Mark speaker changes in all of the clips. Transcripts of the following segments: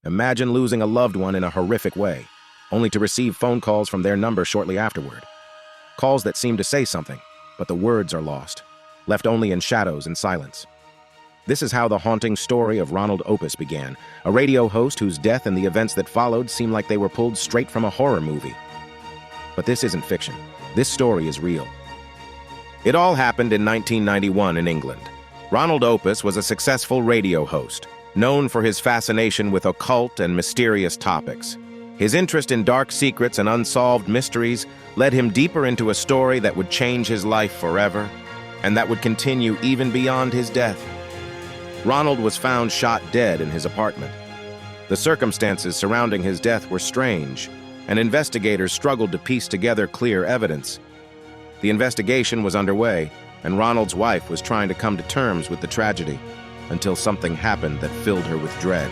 Speaker 1: Imagine losing a loved one in a horrific way, only to receive phone calls from their number shortly afterward. Calls that seem to say something, but the words are lost, left only in shadows and silence. This is how the haunting story of Ronald Opus began, a radio host whose death and the events that followed seemed like they were pulled straight from a horror movie. But this isn't fiction. This story is real. It all happened in 1991 in England. Ronald Opus was a successful radio host, known for his fascination with occult and mysterious topics. His interest in dark secrets and unsolved mysteries led him deeper into a story that would change his life forever, and that would continue even beyond his death. Ronald was found shot dead in his apartment. The circumstances surrounding his death were strange, and investigators struggled to piece together clear evidence. The investigation was underway, and Ronald's wife was trying to come to terms with the tragedy, until something happened that filled her with dread.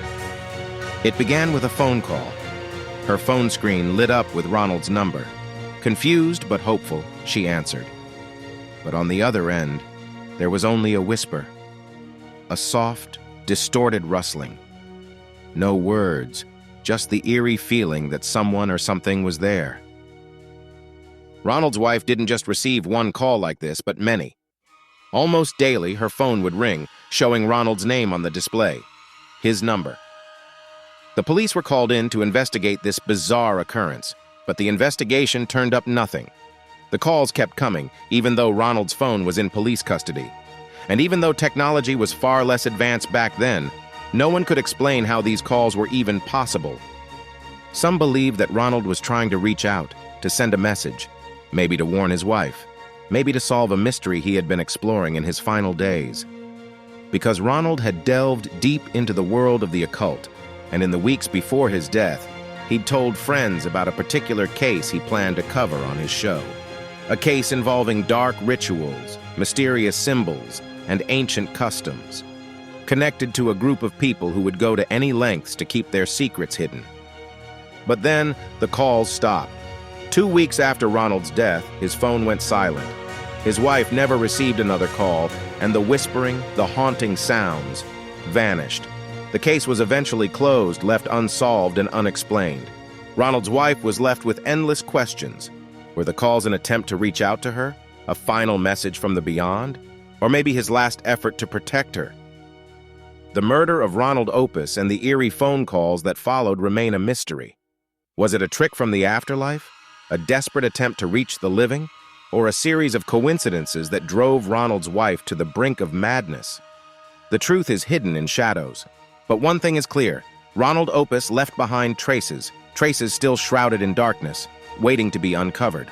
Speaker 1: It began with a phone call. Her phone screen lit up with Ronald's number. Confused but hopeful, she answered. But on the other end, there was only a whisper. A soft, distorted rustling. No words, just the eerie feeling that someone or something was there. Ronald's wife didn't just receive one call like this, but many. Almost daily, her phone would ring, showing Ronald's name on the display. His number. The police were called in to investigate this bizarre occurrence, but the investigation turned up nothing. The calls kept coming, even though Ronald's phone was in police custody. And even though technology was far less advanced back then, no one could explain how these calls were even possible. Some believed that Ronald was trying to reach out, to send a message, maybe to warn his wife, maybe to solve a mystery he had been exploring in his final days. Because Ronald had delved deep into the world of the occult, and in the weeks before his death, he'd told friends about a particular case he planned to cover on his show. A case involving dark rituals, mysterious symbols, and ancient customs, connected to a group of people who would go to any lengths to keep their secrets hidden. But then, the calls stopped. 2 weeks after Ronald's death, his phone went silent. His wife never received another call, and the whispering, the haunting sounds vanished. The case was eventually closed, left unsolved and unexplained. Ronald's wife was left with endless questions. Were the calls an attempt to reach out to her? A final message from the beyond? Or maybe his last effort to protect her? The murder of Ronald Opus and the eerie phone calls that followed remain a mystery. Was it a trick from the afterlife? A desperate attempt to reach the living? Or a series of coincidences that drove Ronald's wife to the brink of madness? The truth is hidden in shadows. But one thing is clear. Ronald Opus left behind traces still shrouded in darkness, waiting to be uncovered.